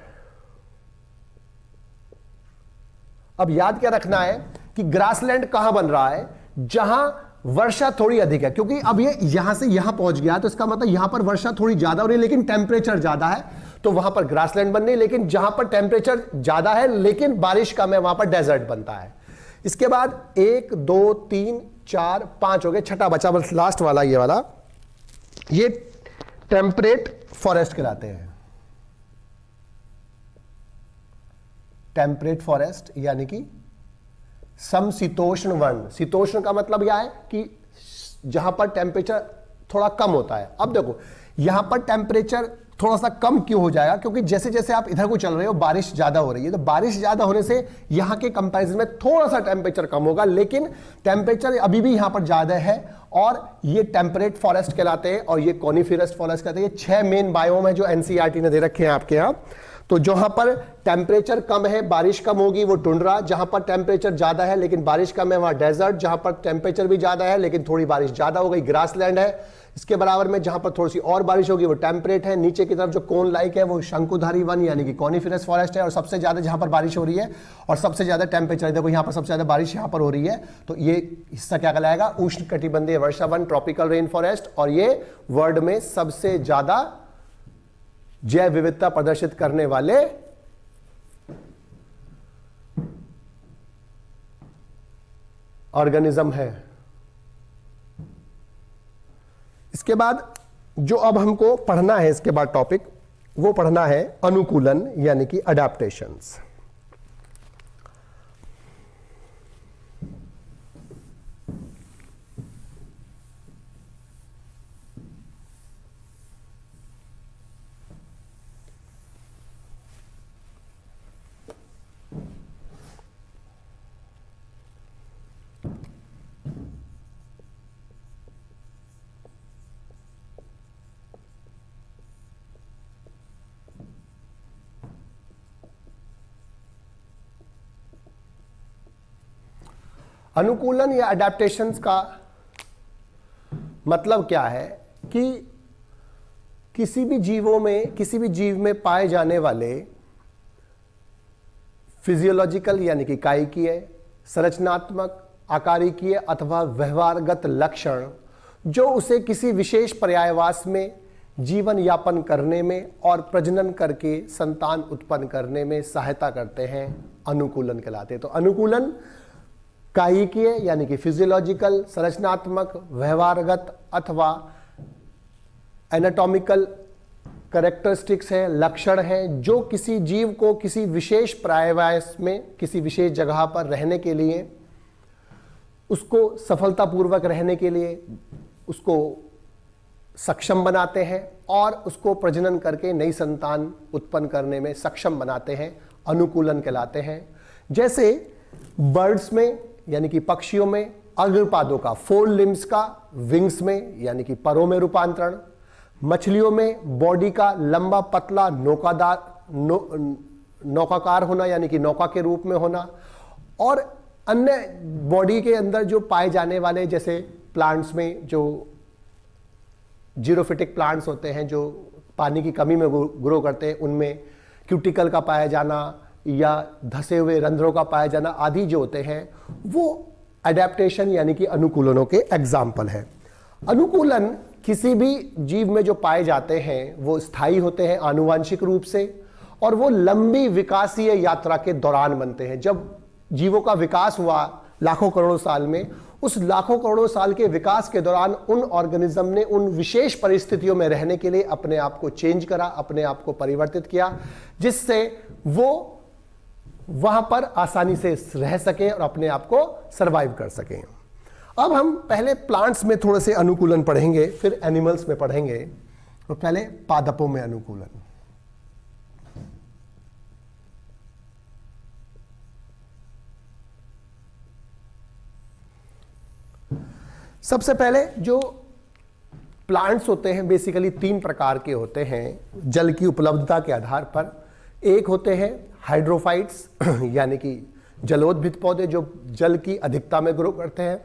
अब याद क्या रखना है कि ग्रासलैंड कहां बन रहा है, जहां वर्षा थोड़ी अधिक है, क्योंकि अब ये यहां से यहां पहुंच गया, तो इसका मतलब यहां पर वर्षा थोड़ी ज्यादा हो रही है लेकिन टेम्परेचर ज्यादा है, तो वहां पर ग्रासलैंड बन रही है। लेकिन जहां पर टेम्परेचर ज्यादा है लेकिन बारिश कम है, वहां पर डेजर्ट बनता है। इसके बाद 1 2 3 4 5 हो गए, छठा बचा बस लास्ट वाला, ये वाला, ये टेम्परेट फॉरेस्ट कहलाते हैं। टेम्परेट फॉरेस्ट यानी कि समशीतोष्ण वन। शीतोष्ण का मतलब यह है कि जहां पर टेम्परेचर थोड़ा कम होता है। अब देखो यहां पर टेम्परेचर थोड़ा सा कम क्यों हो जाएगा, क्योंकि जैसे जैसे आप इधर को चल रहे हो बारिश ज्यादा हो रही है, तो बारिश ज्यादा होने से यहां के कंपैरिजन में थोड़ा सा टेम्परेचर कम होगा, लेकिन टेम्परेचर अभी भी यहां पर ज्यादा है। और ये टेम्परेट फॉरेस्ट कहलाते हैं और ये कॉनिफेरस फॉरेस्ट कहते हैं। ये 6 मेन बायोम है जो एनसीईआरटी ने दे रखे हैं आपके यहां। तो जहां पर टेम्परेचर कम है, बारिश कम होगी, वो टुंड्रा। जहां पर टेम्परेचर ज्यादा है लेकिन बारिश कम है, वहां डेजर्ट। जहां पर टेम्परेचर भी ज्यादा है लेकिन थोड़ी बारिश ज्यादा हो गई, ग्रासलैंड है। इसके बराबर में जहां पर थोड़ी सी और बारिश होगी वो टेम्परेट है। नीचे की तरफ जो कोन लाइक है वो शंकुधारी वन यानी कि कॉनिफेरस फॉरेस्ट है। और सबसे ज्यादा जहां पर बारिश हो रही है और सबसे ज्यादा टेम्परेचर, देखो यहां पर सबसे ज्यादा बारिश यहां पर हो रही है, तो ये हिस्सा क्या कहलाएगा, उष्ण कटिबंधीय वर्षा वन, ट्रॉपिकल रेन फॉरेस्ट। और ये वर्ल्ड में सबसे ज्यादा जैव विविधता प्रदर्शित करने वाले ऑर्गेनिज्म है। इसके बाद जो अब हमको पढ़ना है, इसके बाद टॉपिक वो पढ़ना है अनुकूलन यानी कि अडैप्टेशंस। अनुकूलन या अडेप्टेशंस का मतलब क्या है कि किसी भी जीव में पाए जाने वाले फिजियोलॉजिकल यानी कि कायिकीय, संरचनात्मक, आकारिकीय अथवा व्यवहारगत लक्षण जो उसे किसी विशेष पर्यायवास में जीवन यापन करने में और प्रजनन करके संतान उत्पन्न करने में सहायता करते हैं, अनुकूलन कहलाते हैं। तो अनुकूलन कायिकीय यानी कि फिजियोलॉजिकल, संरचनात्मक, व्यवहारगत अथवा एनाटॉमिकल कैरेक्टरिस्टिक्स है, लक्षण है जो किसी जीव को किसी विशेष पर्यायवास में किसी विशेष जगह पर रहने के लिए, उसको सफलतापूर्वक रहने के लिए उसको सक्षम बनाते हैं और उसको प्रजनन करके नई संतान उत्पन्न करने में सक्षम बनाते हैं, अनुकूलन कहलाते हैं। जैसे बर्ड्स में यानी कि पक्षियों में अग्रपादों का, फोर लिम्स का विंग्स में यानी कि परों में रूपांतरण, मछलियों में बॉडी का लंबा पतला नौकाकार होना यानी कि नौका के रूप में होना, और अन्य बॉडी के अंदर जो पाए जाने वाले जैसे प्लांट्स में जो जीरोफिटिक प्लांट्स होते हैं जो पानी की कमी में ग्रो करते हैं, उनमें क्यूटिकल का पाया जाना या धसे हुए रंध्रों का पाया जाना आदि जो होते हैं वो अडेप्टेशन यानी कि अनुकूलनों के एग्जाम्पल है। अनुकूलन किसी भी जीव में जो पाए जाते हैं वो स्थायी होते हैं आनुवांशिक रूप से, और वो लंबी विकासीय यात्रा के दौरान बनते हैं। जब जीवों का विकास हुआ लाखों करोड़ों साल में, उस लाखों करोड़ों साल के विकास के दौरान उन ऑर्गेनिज्म ने उन विशेष परिस्थितियों में रहने के लिए अपने आप को चेंज करा, अपने आप को परिवर्तित किया, जिससे वो वहां पर आसानी से रह सके और अपने आप को सरवाइव कर सके। अब हम पहले प्लांट्स में थोड़े से अनुकूलन पढ़ेंगे, फिर एनिमल्स में पढ़ेंगे। तो पहले पादपों में अनुकूलन। सबसे पहले जो प्लांट्स होते हैं बेसिकली 3 प्रकार के होते हैं जल की उपलब्धता के आधार पर। एक होते हैं हाइड्रोफाइट्स यानी कि जलोद्भिद पौधे जो जल की अधिकता में ग्रो करते हैं।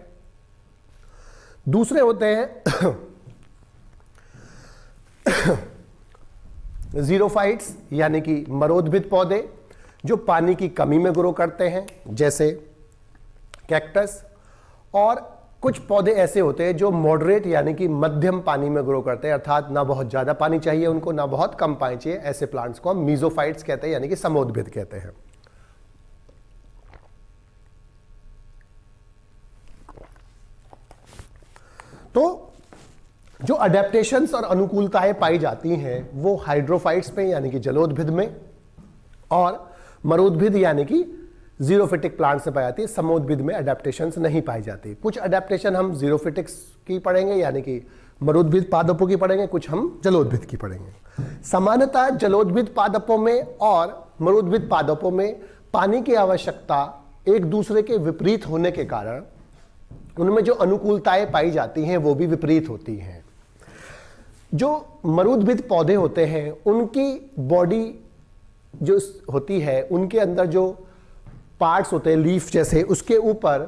दूसरे होते हैं जीरोफाइट्स यानी कि मरोद्भिद पौधे जो पानी की कमी में ग्रो करते हैं जैसे कैक्टस। और कुछ पौधे ऐसे होते हैं जो मॉडरेट यानी कि मध्यम पानी में ग्रो करते हैं, अर्थात ना बहुत ज्यादा पानी चाहिए उनको, ना बहुत कम पानी चाहिए। ऐसे प्लांट्स को हम मीजोफाइट्स कहते हैं यानी कि समोद्भिद कहते हैं। तो जो अडेप्टेशंस और अनुकूलताएं पाई जाती हैं वो हाइड्रोफाइट्स में यानी कि जलोद्भिद में, और मरोद्भिद यानी कि जीरोफिटिक प्लांट्स में पाई जाती है। समोद्भिद में अडेप्टेशंस नहीं पाई जाती। कुछ अडेप्टेशन हम जीरोफिटिक्स की पढ़ेंगे यानी कि मरोद्भिद पादपों की पढ़ेंगे, कुछ हम जलोद्भिद की पढ़ेंगे। सामान्यतः जलोद्भिद पादपों में और मरोद्भिद पादपों में पानी की आवश्यकता एक दूसरे के विपरीत होने के कारण उनमें जो अनुकूलताएं पाई जाती हैं वो भी विपरीत होती हैं। जो मरोद्भिद पौधे होते हैं उनकी बॉडी जो होती है, उनके अंदर जो पार्ट्स होते हैं लीफ जैसे, उसके ऊपर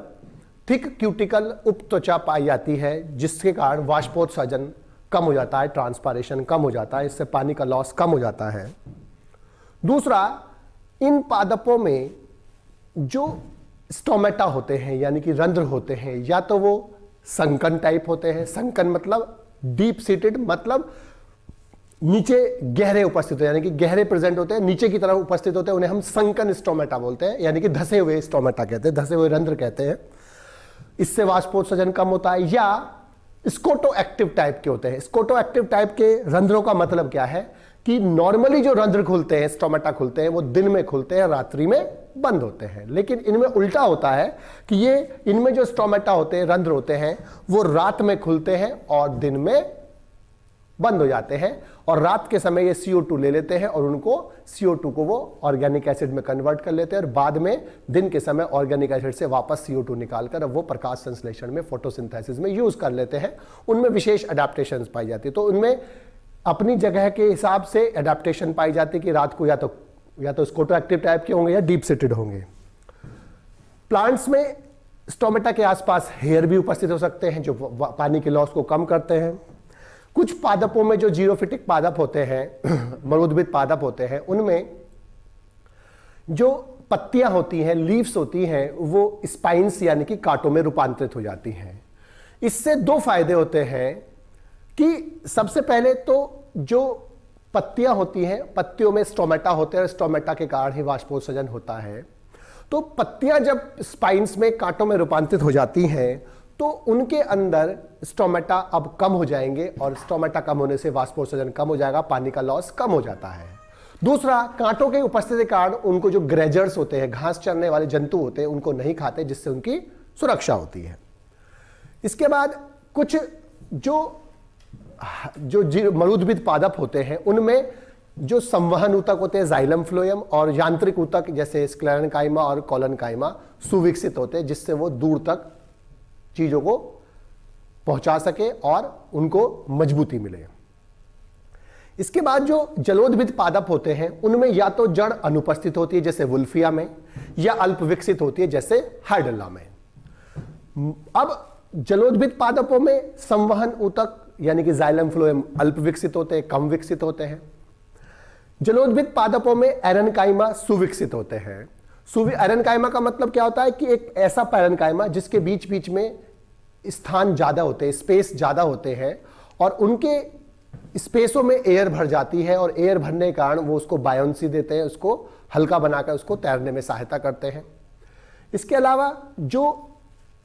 थिक क्यूटिकल उपत्वचा पाई जाती है जिसके कारण वाष्पोत्सर्जन कम हो जाता है, ट्रांसपायरेशन कम हो जाता है, इससे पानी का लॉस कम हो जाता है। दूसरा, इन पादपों में जो स्टोमेटा होते हैं यानी कि रंध्र होते हैं, या तो वो संकन टाइप होते हैं। संकन मतलब डीप सीटेड, मतलब नीचे गहरे उपस्थित होते हैं यानी कि गहरे प्रेजेंट होते हैं, नीचे की तरफ उपस्थित होते हैं, उन्हें हम संकन स्टोमेटा बोलते हैं यानी कि धसे हुए स्टोमेटा कहते हैं, धसे हुए रंध्र कहते हैं। इससे वाष्पोत्सर्जन कम होता है। या स्कोटो एक्टिव टाइप के होते हैं। स्कोटो एक्टिव टाइप के रंध्रों का मतलब क्या है कि नॉर्मली जो रंध्र खुलते हैं, स्टोमेटा खुलते हैं, वो दिन में खुलते हैं, रात्रि में बंद होते हैं। लेकिन इनमें उल्टा होता है कि ये इनमें जो स्टोमेटा होते हैं, रंध्र होते हैं, वो रात में खुलते हैं और दिन में बंद हो जाते हैं। और रात के समय ये CO2 ले लेते हैं और उनको CO2 को वो ऑर्गेनिक एसिड में कन्वर्ट कर लेते हैं, और बाद में दिन के समय ऑर्गेनिक एसिड से वापस CO2 निकालकर अब वो प्रकाश संश्लेषण में, फोटोसिंथेसिस में यूज कर लेते हैं। उनमें विशेष अडेप्टेशंस पाई जाती है। तो उनमें अपनी जगह के हिसाब से अडेप्टेशन पाई जाती है कि रात को या तो स्कोटो एक्टिव टाइप के होंगे या डीप सीटेड होंगे। प्लांट्स में स्टोमेटा के आसपास हेयर भी उपस्थित हो सकते हैं जो पानी के लॉस को कम करते हैं। कुछ पादपों में जो जीरोफिटिक पादप होते हैं, मरोद्भिद पादप होते हैं, उनमें जो पत्तियां होती हैं, लीव्स होती हैं, वो स्पाइन्स यानी कि कांटों में रूपांतरित हो जाती हैं। इससे दो फायदे होते हैं कि सबसे पहले तो जो पत्तियां होती हैं, पत्तियों में स्टोमेटा होते हैं और स्टोमेटा के कारण ही वाष्पोत्सर्जन होता है। तो पत्तियां जब स्पाइन्स में, कांटों में रूपांतरित हो जाती हैं तो उनके अंदर स्टोमेटा अब कम हो जाएंगे और स्टोमेटा कम होने से वाष्पोत्सर्जन कम हो जाएगा, पानी का लॉस कम हो जाता है। दूसरा, कांटों के उपस्थिति के कारण उनको जो ग्रेजर्स होते हैं, घास चरने वाले जंतु होते हैं, उनको नहीं खाते, जिससे उनकी सुरक्षा होती है। इसके बाद कुछ जो मरुद्भिद पादप होते हैं उनमें जो संवहन ऊतक होते हैं, जाइलम फ्लोएम, और यांत्रिक ऊतक जैसे स्क्लेरेन्काइमा और कोलेनकाइमा सुविकसित होते हैं, जिससे वो दूर तक चीजों को पहुंचा सके और उनको मजबूती मिले। इसके बाद जो जलोद्भिद पादप होते हैं उनमें या तो जड़ अनुपस्थित होती है जैसे वुल्फिया में, या अल्प विकसित होती है जैसे हाइड्रोला में। अब जलोद्भिद पादपों में संवहन ऊतक यानी कि जाइलम फ्लोएम अल्प विकसित होते हैं, कम विकसित होते हैं। जलोद्भिद पादपों में एरेन्काइमा सुविकसित होते हैं। एरेन्काइमा का मतलब क्या होता है कि एक ऐसा पैरेन्काइमा जिसके बीच बीच में स्थान ज्यादा होते हैं, स्पेस ज्यादा होते हैं, और उनके स्पेसों में एयर भर जाती है और एयर भरने के कारण वो उसको बायोन्सी देते हैं, उसको हल्का बनाकर उसको तैरने में सहायता करते हैं। इसके अलावा जो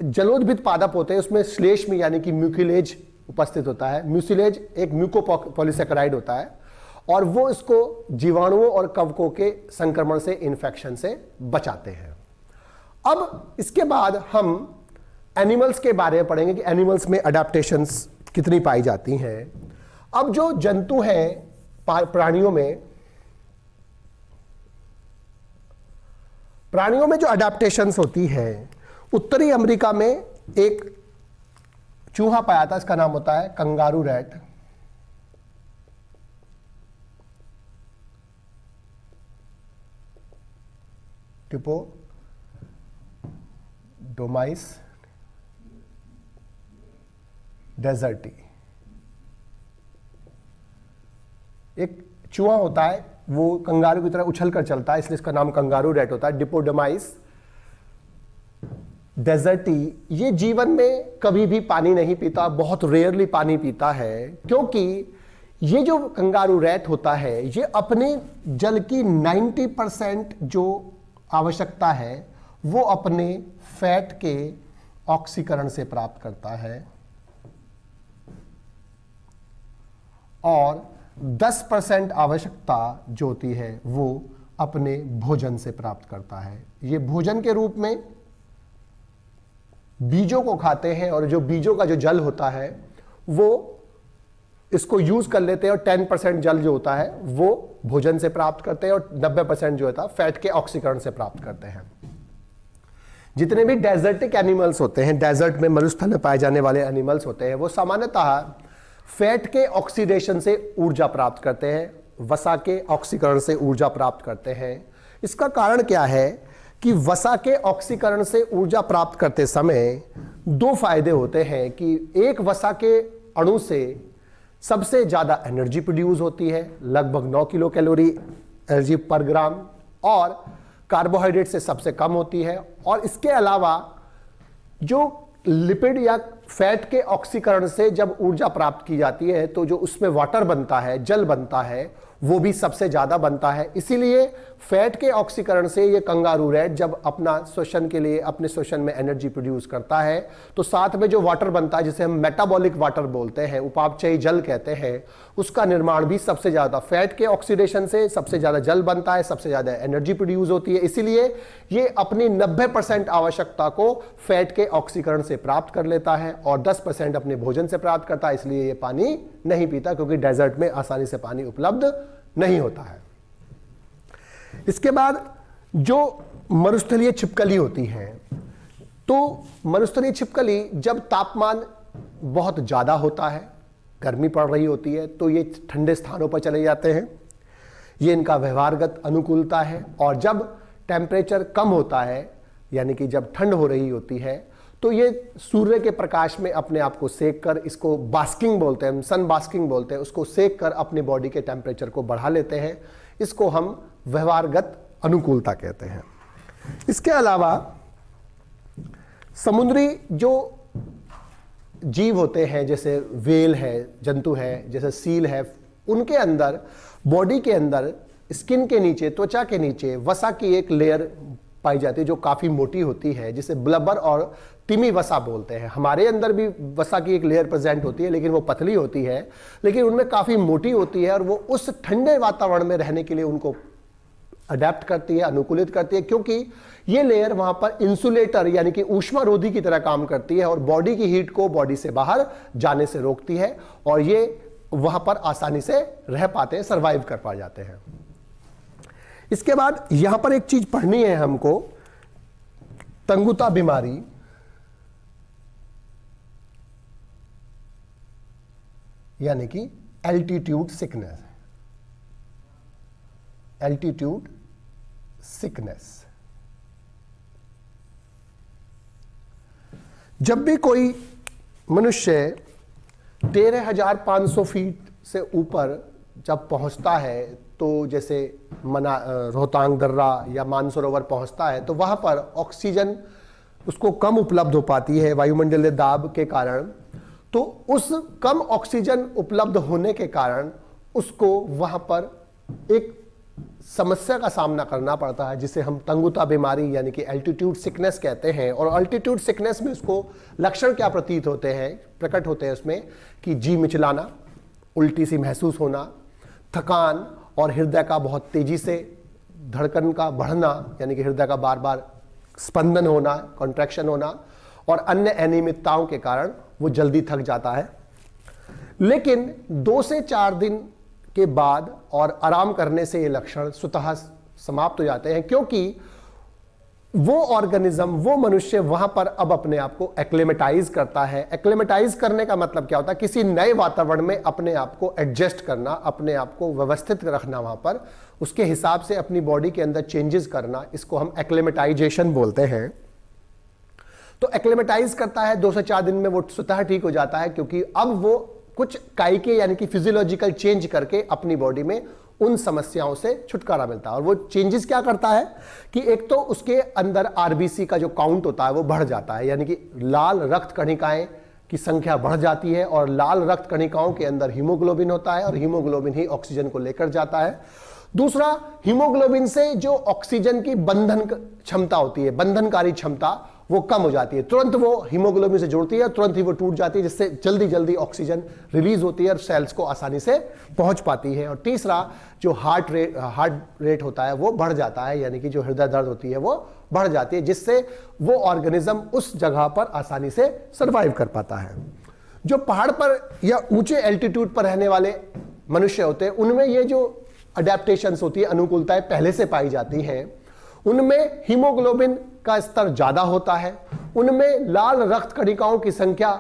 जलोद्भिद पादप होते हैं उसमें श्लेष्म यानी कि म्यूसिलेज उपस्थित होता है। म्यूसिलेज एक म्यूकोपॉलीसेकेराइड होता है और वो इसको जीवाणुओं और कवकों के संक्रमण से, इन्फेक्शन से बचाते हैं। अब इसके बाद हम एनिमल्स के बारे में पढ़ेंगे कि एनिमल्स में अडेप्टेशंस कितनी पाई जाती हैं। अब जो जंतु हैं प्राणियों में जो अडेप्टेशंस होती है, उत्तरी अमेरिका में एक चूहा पाया था, इसका नाम होता है कंगारू रैट। टिपोडोमाइस डेजर्टी। एक चूहा होता है, वो कंगारू की तरह उछल कर चलता है, इसलिए इसका नाम कंगारू रैट होता है, डिपोडोमाइस डेजर्टी। ये जीवन में कभी भी पानी नहीं पीता, बहुत रेयरली पानी पीता है, क्योंकि ये जो कंगारू रैट होता है ये अपने जल की 90% जो आवश्यकता है वो अपने फैट के ऑक्सीकरण से प्राप्त करता है और 10% आवश्यकता जो होती है वो अपने भोजन से प्राप्त करता है। ये भोजन के रूप में बीजों को खाते हैं और जो बीजों का जो जल होता है वो इसको यूज कर लेते हैं और 10% जल जो होता है वो भोजन से प्राप्त करते हैं और 90% जो होता है फैट के ऑक्सीकरण से प्राप्त करते हैं। जितने भी डेजर्टिक एनिमल्स होते हैं, डेजर्ट में मरुस्थल में पाए जाने वाले एनिमल्स होते हैं, वो सामान्यतः फैट के ऑक्सीडेशन से ऊर्जा प्राप्त करते हैं, वसा के ऑक्सीकरण से ऊर्जा प्राप्त करते हैं। इसका कारण क्या है कि वसा के ऑक्सीकरण से ऊर्जा प्राप्त करते समय दो फायदे होते हैं कि एक, वसा के अणु से सबसे ज्यादा एनर्जी प्रोड्यूस होती है, लगभग 9 किलो कैलोरी एनर्जी पर ग्राम, और कार्बोहाइड्रेट से सबसे कम होती है। और इसके अलावा जो लिपिड या फैट के ऑक्सीकरण से जब ऊर्जा प्राप्त की जाती है तो जो उसमें वाटर बनता है, जल बनता है, वो भी सबसे ज्यादा बनता है। इसीलिए फैट के ऑक्सीकरण से ये कंगारू रैट जब अपना श्वसन के लिए अपने श्वसन में एनर्जी प्रोड्यूस करता है तो साथ में जो वाटर बनता है जिसे हम मेटाबॉलिक वाटर बोलते हैं, उपापचयी जल कहते हैं, उसका निर्माण भी सबसे ज्यादा फैट के ऑक्सीडेशन से सबसे ज्यादा जल बनता है, सबसे ज्यादा एनर्जी प्रोड्यूस होती है। इसीलिए ये अपनी 90% आवश्यकता को फैट के ऑक्सीकरण से प्राप्त कर लेता है और 10% अपने भोजन से प्राप्त करता है। इसलिए ये पानी नहीं पीता क्योंकि डेजर्ट में आसानी से पानी उपलब्ध नहीं होता है। इसके बाद जो मरुस्थलीय छिपकली होती है, तो मरुस्थलीय छिपकली जब तापमान बहुत ज्यादा होता है, गर्मी पड़ रही होती है, तो ये ठंडे स्थानों पर चले जाते हैं। ये इनका व्यवहारगत अनुकूलता है। और जब टेम्परेचर कम होता है यानी कि जब ठंड हो रही होती है तो ये सूर्य के प्रकाश में अपने आप को सेक कर, इसको बास्किंग बोलते हैं, सन बास्किंग बोलते हैं, उसको सेक कर अपनी बॉडी के टेम्परेचर को बढ़ा लेते हैं। इसको हम व्यवहारगत अनुकूलता कहते हैं। इसके अलावा समुद्री जो जीव होते हैं, जैसे व्हेल है, जंतु है, जैसे सील है, उनके अंदर, बॉडी के अंदर, स्किन के नीचे, त्वचा के नीचे वसा की एक लेयर पाई जाती है जो काफी मोटी होती है, जिसे ब्लबर और तिमी वसा बोलते हैं। हमारे अंदर भी वसा की एक लेयर प्रेजेंट होती है, लेकिन वो पतली होती है, लेकिन उनमें काफी मोटी होती है और वो उस ठंडे वातावरण में रहने के लिए उनको अडेप्ट करती है, अनुकूलित करती है, क्योंकि ये लेयर वहां पर इंसुलेटर यानी कि ऊष्मारोधी की तरह काम करती है और बॉडी की हीट को बॉडी से बाहर जाने से रोकती है और ये वहां पर आसानी से रह पाते हैं, सरवाइव कर पा जाते हैं। इसके बाद यहां पर एक चीज पढ़नी है हमको, तंगुता बीमारी, यानी कि एल्टीट्यूड सिकनेस। एल्टीट्यूड सिकनेस, जब भी कोई मनुष्य 13,500 फीट से ऊपर जब पहुंचता है, तो जैसे रोहतांग दर्रा या मानसरोवर पहुंचता है, तो वहां पर ऑक्सीजन उसको कम उपलब्ध हो पाती है वायुमंडलीय दाब के कारण। तो उस कम ऑक्सीजन उपलब्ध होने के कारण उसको वहां पर एक समस्या का सामना करना पड़ता है, जिसे हम तंगुता बीमारी यानी कि एल्टीट्यूड सिकनेस कहते हैं। और अल्टीट्यूड सिकनेस में उसको लक्षण क्या प्रतीत होते हैं, प्रकट होते हैं उसमें, कि जी मिचलाना, उल्टी सी महसूस होना, थकान और हृदय का बहुत तेजी से धड़कन का बढ़ना, यानी कि हृदय का बार बार स्पंदन होना, कॉन्ट्रैक्शन होना, और अन्य अनियमितताओं के कारण वो जल्दी थक जाता है। लेकिन 2 से 4 दिन के बाद और आराम करने से ये लक्षण स्वतः समाप्त हो जाते हैं, क्योंकि वो ऑर्गेनिज्म, वो मनुष्य वहां पर अब अपने आप को एक्लेमेटाइज करता है। एक्लेमेटाइज करने का मतलब क्या होता है? किसी नए वातावरण में अपने आप को एडजस्ट करना, अपने आप को व्यवस्थित रखना, वहां पर उसके हिसाब से अपनी बॉडी के अंदर चेंजेस करना, इसको हम एक्लेमेटाइजेशन बोलते हैं। तो एक्लेमेटाइज करता है, 2 से 4 दिन में वो स्वतः ठीक हो जाता है, क्योंकि अब वो कुछ कायिके यानी कि फिजियोलॉजिकल चेंज करके अपनी बॉडी में उन समस्याओं से छुटकारा मिलता है। और वो चेंजेस क्या करता है कि एक तो उसके अंदर आरबीसी का जो काउंट होता है वो बढ़ जाता है, यानी कि लाल रक्त कणिकाएं की संख्या बढ़ जाती है, और लाल रक्त कणिकाओं के अंदर हीमोग्लोबिन होता है और हीमोग्लोबिन ही ऑक्सीजन को लेकर जाता है। दूसरा, हीमोग्लोबिन से जो ऑक्सीजन की बंधन क्षमता होती है, बंधनकारी क्षमता, वो कम हो जाती है। तुरंत वो हीमोग्लोबिन से जुड़ती है, तुरंत ही वो टूट जाती है, जिससे जल्दी जल्दी ऑक्सीजन रिलीज होती है और सेल्स को आसानी से पहुंच पाती है। और तीसरा, जो हार्ट रेट होता है वो बढ़ जाता है, यानी कि जो हृदय दर्द होती है वो बढ़ जाती है, जिससे वो ऑर्गेनिज्म उस जगह पर आसानी से सर्वाइव कर पाता है। जो पहाड़ पर या ऊंचे एल्टीट्यूड पर रहने वाले मनुष्य होते हैं, उनमें ये जो अडेप्टेशंस होती है, अनुकूलताएं पहले से पाई जाती हैं। उनमें हीमोग्लोबिन का स्तर ज्यादा होता है, उनमें लाल रक्त कणिकाओं की संख्या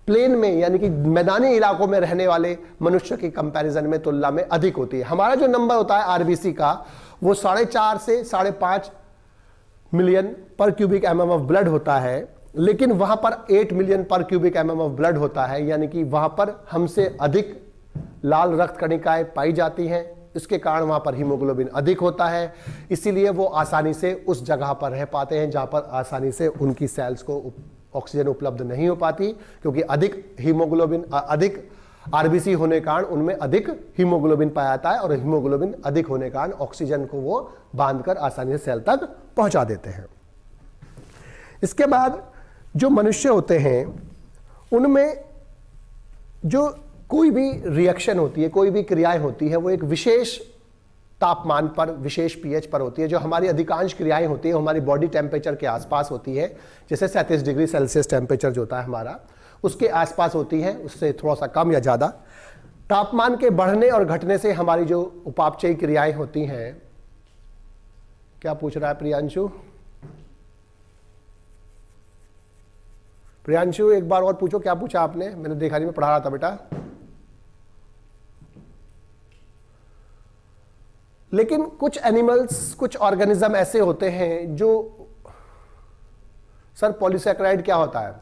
प्लेन में यानी कि मैदानी इलाकों में रहने वाले मनुष्य की कंपैरिजन में तुलना में अधिक होती है। हमारा जो नंबर होता है आरबीसी का, वो 4.5 से 5.5 मिलियन पर क्यूबिक एमएम ऑफ ब्लड होता है, लेकिन वहां पर 8 मिलियन पर क्यूबिक एमएम ऑफ ब्लड होता है, यानी कि वहां पर हमसे अधिक लाल रक्त कणिकाएं पाई जाती हैं। इसके कारण वहां पर हीमोग्लोबिन अधिक होता है, इसीलिए वो आसानी से उस जगह पर रह पाते हैं जहां पर आसानी से उनकी सेल्स को ऑक्सीजन उपलब्ध नहीं हो पाती, क्योंकि अधिक हीमोग्लोबिन, अधिक आरबीसी होने के कारण उनमें अधिक हीमोग्लोबिन पाया जाता है, और हीमोग्लोबिन अधिक होने के कारण ऑक्सीजन को वो बांधकर आसानी से सेल तक पहुंचा देते हैं। इसके बाद जो मनुष्य होते हैं, उनमें जो कोई भी रिएक्शन होती है, कोई भी क्रियाएं होती है, वो एक विशेष तापमान पर, विशेष पीएच पर होती है। जो हमारी अधिकांश क्रियाएं होती है, हमारी बॉडी टेम्परेचर के आसपास होती है, जैसे 37 डिग्री सेल्सियस टेम्परेचर जो होता है हमारा, उसके आसपास होती है, उससे थोड़ा सा कम या ज्यादा। तापमान के बढ़ने और घटने से हमारी जो उपापचयी क्रियाएं होती हैं, क्या पूछ रहा है प्रियांशु? प्रियांशु एक बार और पूछो, क्या पूछा आपने? मैंने देखा नहीं, मैं पढ़ा रहा था बेटा। लेकिन कुछ एनिमल्स, कुछ ऑर्गेनिज्म ऐसे होते हैं जो सर पॉलीसैकेराइड क्या होता है?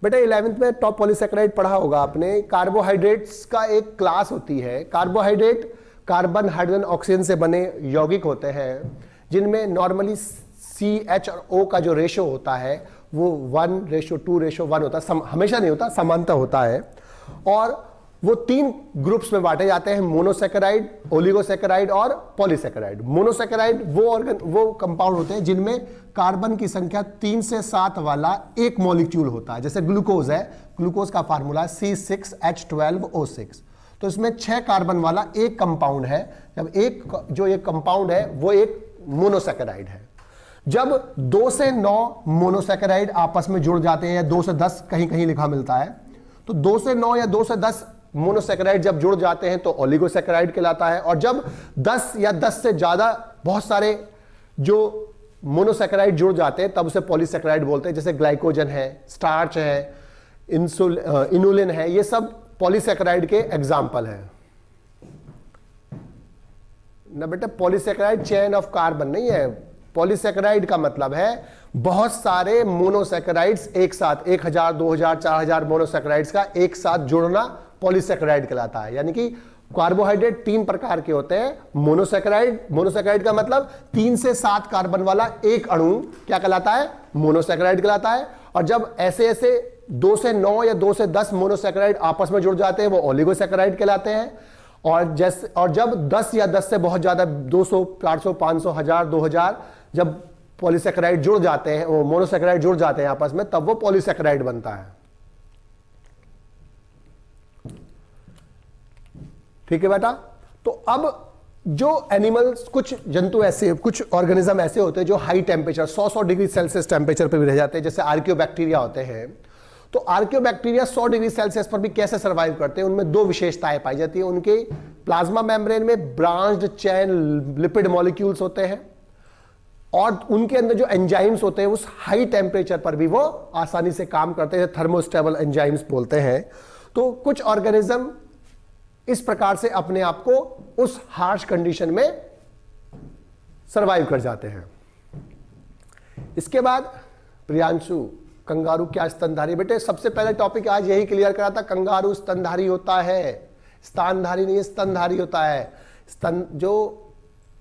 बेटा 11th में टॉप पॉलीसैकेराइड पढ़ा होगा आपने। कार्बोहाइड्रेट्स का एक क्लास होती है। कार्बोहाइड्रेट कार्बन, हाइड्रोजन, ऑक्सीजन से बने यौगिक होते हैं, जिनमें नॉर्मली CH और O का जो रेशो होता है वो 1:2:1 होता है। हमेशा नहीं होता, समानता होता है। और वो 3 ग्रुप्स में बांटे जाते हैं, मोनोसैकेराइड, ओलिगोसैकेराइड और पॉलीसैकेराइड। मोनोसैकेराइड वो कंपाउंड होते हैं जिनमें कार्बन की संख्या 3 से 7 वाला एक मॉलिक्यूल होता है। जैसे ग्लूकोज है, ग्लूकोज का फार्मूला C6H12O6। तो इसमें 6 कार्बन वाला एक कंपाउंड है। जब एक कंपाउंड है वो एक मोनोसैकेराइड है। जब 2 से 9 मोनोसैकेराइड आपस में जुड़ जाते हैं, या 2 से 10 कहीं कहीं लिखा मिलता है, तो 2 से 9 या 2 से 10 मोनोसैकेराइड जब जुड़ जाते हैं तो ओलिगोसैकेराइड कहलाता है। और जब 10 या 10 से ज्यादा बहुत सारे जो मोनोसैकेराइड जुड़ जाते हैं तब उसे पॉलीसैकेराइड बोलते हैं। जैसे ग्लाइकोजन है, स्टार्च है, इनुलिन है, ये सब पॉलीसैकेराइड के एग्जाम्पल है ना बेटा। पॉलीसैकेराइड चेन ऑफ कार्बन नहीं है। पॉलीसैकेराइड का मतलब है बहुत सारे मोनोसैकेराइड्स एक साथ, 1000, 2000, 4000 मोनोसैकेराइड्स का एक साथ जुड़ना पॉलीसैकेराइड कहलाता है। यानी कि कार्बोहाइड्रेट 3 प्रकार के होते हैं। मोनोसैकेराइड का मतलब 3 से 7 कार्बन वाला एक अणु क्या कहलाता है? मोनोसैकेराइड कहलाता है। और जब ऐसे 2 से 9 या 2 से 10 मोनोसैकेराइड आपस में जुड़ जाते हैं वो ओलिगोसैकेराइड कहलाते हैं। और जब 10 या 10 से बहुत ज्यादा 200, 400, 500, 1000, 2000 जब पॉलीसैकेराइड जुड़ जाते हैं, वो मोनोसैकेराइड जुड़ जाते हैं आपस में, तब वो पॉलीसैकेराइड बनता है। ठीक है बेटा। तो अब जो एनिमल्स, कुछ जंतु ऐसे, कुछ ऑर्गेनिज्म ऐसे होते हैं जो high temperature 100 degree Celsius temperature पर भी रह जाते हैं। जैसे आर्कियोबैक्टीरिया होते हैं। तो आर्कियोबैक्टीरिया 100 डिग्री सेल्सियस पर भी कैसे सर्वाइव करते हैं? उनमें 2 विशेषताएं पाई जाती है। उनके प्लाज्मा मेम्ब्रेन में ब्रांच्ड चेन लिपिड मॉलिक्यूल्स होते हैं, और उनके अंदर जो एंजाइम्स होते हैं उस हाई टेम्परेचर पर भी वो आसानी से काम करते हैं, थर्मोस्टेबल एंजाइम्स बोलते हैं। तो कुछ ऑर्गेनिज्म इस प्रकार से अपने आप को उस हार्श कंडीशन में सरवाइव कर जाते हैं। इसके बाद प्रियांशु, कंगारू क्या स्तनधारी? बेटे सबसे पहले टॉपिक आज यही क्लियर करा था, कंगारू स्तनधारी होता है, स्थानधारी नहीं, स्तनधारी होता है। स्तन जो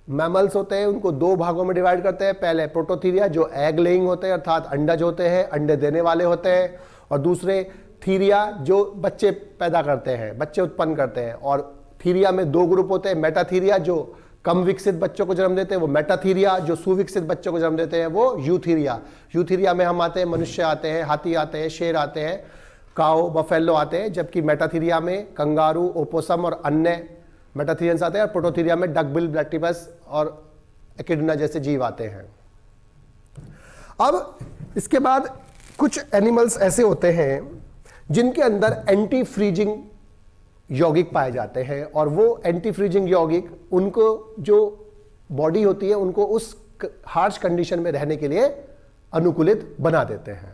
मैमल्स होते हैं उनको 2 भागों में डिवाइड करते हैं। पहले प्रोटोथीरिया जो एग लेइंग होते हैं, अर्थात अंडज होते हैं, अंडे देने वाले होते हैं। और दूसरे थीरिया जो बच्चे पैदा करते हैं, बच्चे उत्पन्न करते हैं। और थीरिया में 2 ग्रुप होते हैं। मेटाथीरिया जो कम विकसित बच्चों को जन्म देते हैं वो मेटाथीरिया, जो सुविकसित बच्चों को जन्म देते हैं वो यूथीरिया। यूथीरिया में हम आते हैं, मनुष्य आते हैं, हाथी आते हैं, शेर आते हैं, काऊ, बफेलो आते हैं। जबकि मेटाथीरिया में कंगारू, ओपोसम और अन्य मेटाथीरियंस आते हैं। और प्रोटोथीरिया में डकबिल, प्लैटिपस और एकिडना जैसे जीव आते हैं। अब इसके बाद कुछ एनिमल्स ऐसे होते हैं जिनके अंदर एंटी फ्रीजिंग यौगिक पाए जाते हैं, और वो एंटी फ्रीजिंग यौगिक उनको जो बॉडी होती है उनको उस हार्श कंडीशन में रहने के लिए अनुकूलित बना देते हैं।